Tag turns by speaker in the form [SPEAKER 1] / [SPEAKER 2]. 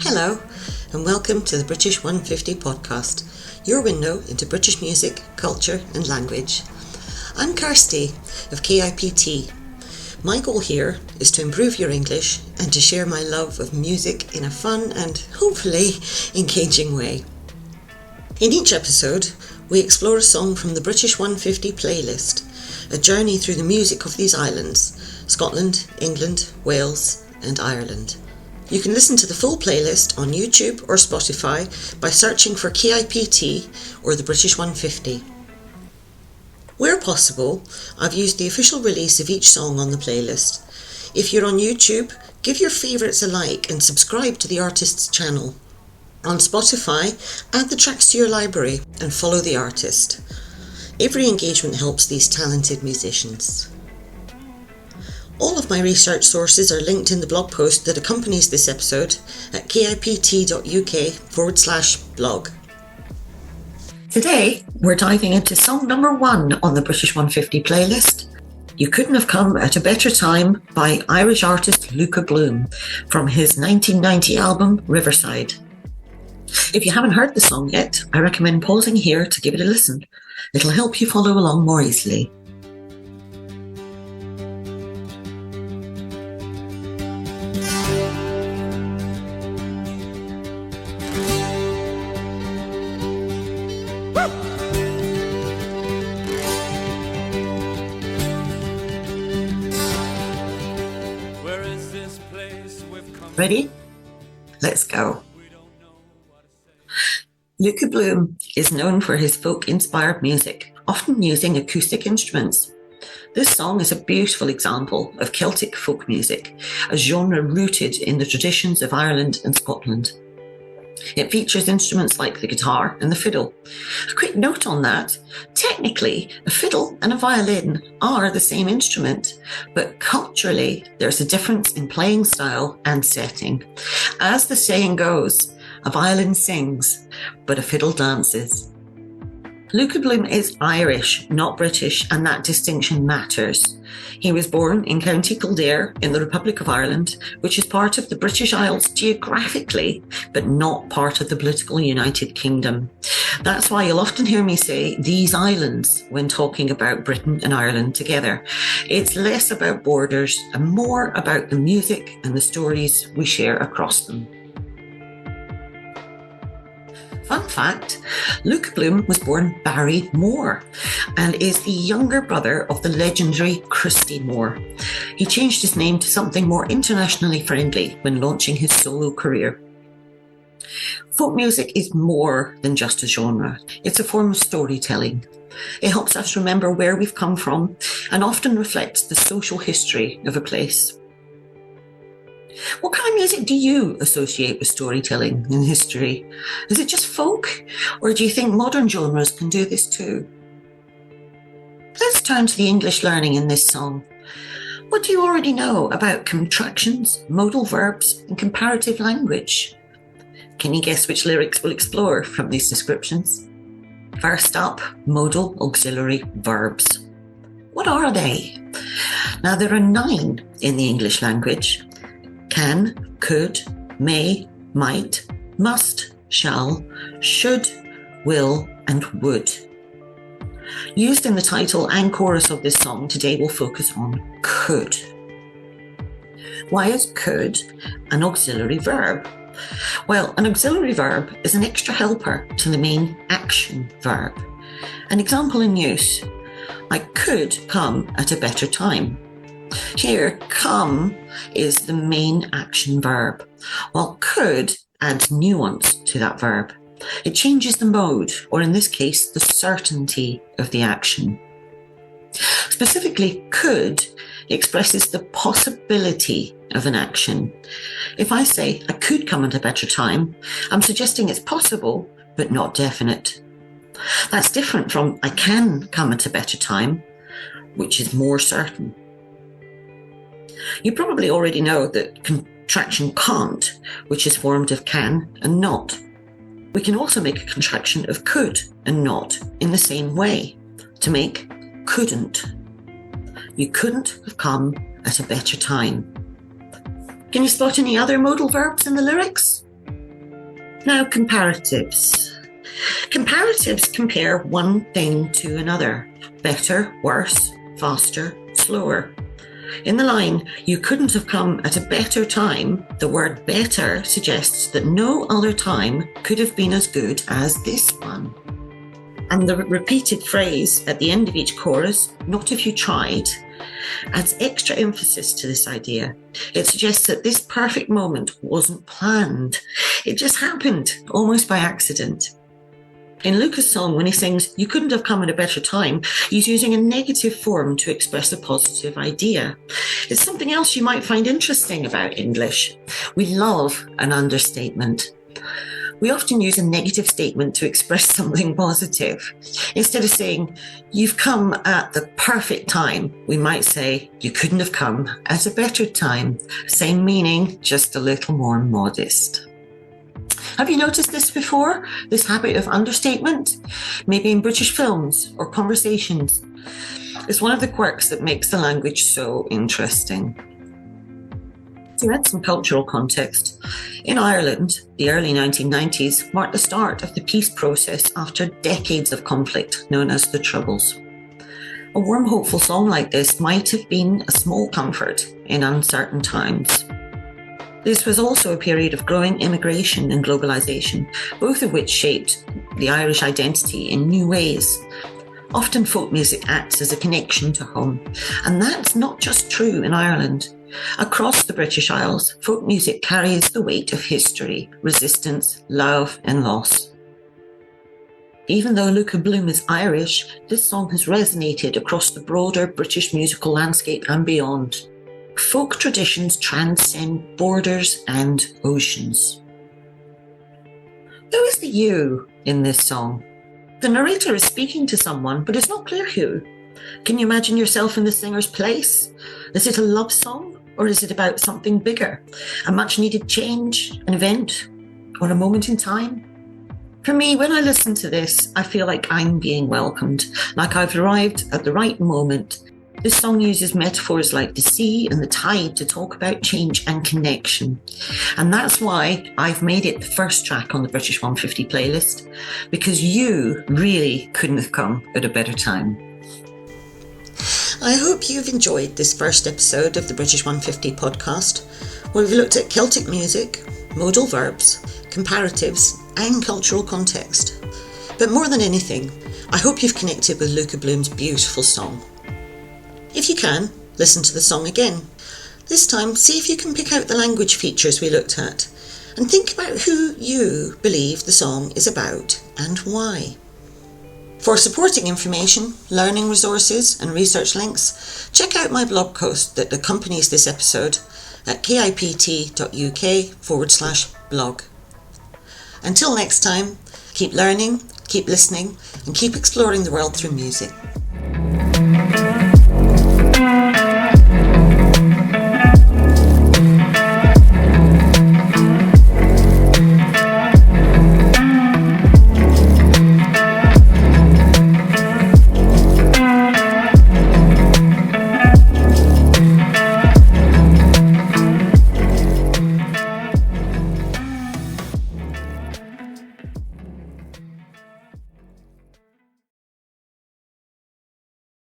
[SPEAKER 1] Hello, and welcome to the British 150 podcast, your window into British music, culture and language. I'm Kirsty of KIPT. My goal here is to improve your English and to share my love of music in a fun and hopefully engaging way. In each episode, we explore a song from the British 150 playlist, a journey through the music of these islands, Scotland, England, Wales and Ireland. You can listen to the full playlist on YouTube or Spotify by searching for KIPT or the British 150. Where possible, I've used the official release of each song on the playlist. If you're on YouTube, give your favourites a like and subscribe to the artist's channel. On Spotify, add the tracks to your library and follow the artist. Every engagement helps these talented musicians. All of my research sources are linked in the blog post that accompanies this episode at kipt.uk/blog. Today, we're diving into song number 1 on the British 150 playlist, You Couldn't Have Come at a Better Time by Irish artist Luka from his 1990 album Riverside. If you haven't heard the song yet, I recommend pausing here to give it a listen. It'll help you follow along more easily. Ready? Let's go. Luka is known for his folk-inspired music, often using acoustic instruments. This song is a beautiful example of Celtic folk music, a genre rooted in the traditions of Ireland and Scotland. It features instruments like the guitar and the fiddle. A quick note on that, technically a fiddle and a violin are the same instrument, but culturally there's a difference in playing style and setting. As the saying goes, a violin sings, but a fiddle dances. Luka is Irish, not British, and that distinction matters. He was born in County Kildare in the Republic of Ireland, which is part of the British Isles geographically, but not part of the political United Kingdom. That's why you'll often hear me say these islands when talking about Britain and Ireland together. It's less about borders and more about the music and the stories we share across them. Fun fact, Luka was born Barry Moore and is the younger brother of the legendary Christy Moore. He changed his name to something more internationally friendly when launching his solo career. Folk music is more than just a genre. It's a form of storytelling. It helps us remember where we've come from and often reflects the social history of a place. What kind of music do you associate with storytelling and history? Is it just folk, or do you think modern genres can do this too? Let's turn to the English learning in this song. What do you already know about contractions, modal verbs, and comparative language? Can you guess which lyrics we'll explore from these descriptions? First up, modal auxiliary verbs. What are they? Now, there are 9 in the English language. Can, could, may, might, must, shall, should, will, and would. Used in the title and chorus of this song, today we'll focus on could. Why is could an auxiliary verb? Well, an auxiliary verb is an extra helper to the main action verb. An example in use, I could come at a better time. Here, come is the main action verb, while could adds nuance to that verb. It changes the mode, or in this case, the certainty of the action. Specifically, could expresses the possibility of an action. If I say, I could come at a better time, I'm suggesting it's possible, but not definite. That's different from I can come at a better time, which is more certain. You probably already know that contraction can't, which is formed of can and not. We can also make a contraction of could and not in the same way, to make couldn't. You couldn't have come at a better time. Can you spot any other modal verbs in the lyrics? Now, comparatives. Comparatives compare one thing to another. Better, worse, faster, slower. In the line, "You couldn't have come at a better time," the word better suggests that no other time could have been as good as this one. And the repeated phrase at the end of each chorus, "not if you tried," adds extra emphasis to this idea. It suggests that this perfect moment wasn't planned. It just happened, almost by accident. In Luka's song, when he sings, "You couldn't have come at a better time," he's using a negative form to express a positive idea. It's something else you might find interesting about English. We love an understatement. We often use a negative statement to express something positive. Instead of saying, "You've come at the perfect time," we might say, "You couldn't have come at a better time." Same meaning, just a little more modest. Have you noticed this before? This habit of understatement? Maybe in British films or conversations. It's one of the quirks that makes the language so interesting. To add some cultural context, in Ireland, the early 1990s marked the start of the peace process after decades of conflict, known as the Troubles. A warm, hopeful song like this might have been a small comfort in uncertain times. This was also a period of growing immigration and globalisation, both of which shaped the Irish identity in new ways. Often folk music acts as a connection to home, and that's not just true in Ireland. Across the British Isles, folk music carries the weight of history, resistance, love and loss. Even though Luka Bloom is Irish, this song has resonated across the broader British musical landscape and beyond. Folk traditions transcend borders and oceans. Who is the you in this song? The narrator is speaking to someone, but it's not clear who. Can you imagine yourself in the singer's place? Is it a love song, or is it about something bigger? A much needed change, an event, or a moment in time? For me, when I listen to this, I feel like I'm being welcomed, like I've arrived at the right moment. This song uses metaphors like the sea and the tide to talk about change and connection. And that's why I've made it the first track on the British 150 playlist, because you really couldn't have come at a better time. I hope you've enjoyed this first episode of the British 150 podcast, where we've looked at Celtic music, modal verbs, comparatives, and cultural context. But more than anything, I hope you've connected with Luka Bloom's beautiful song. If you can, listen to the song again. This time, see if you can pick out the language features we looked at, and think about who you believe the song is about and why. For supporting information, learning resources and research links, check out my blog post that accompanies this episode at kipt.uk/blog. Until next time, keep learning, keep listening, and keep exploring the world through music.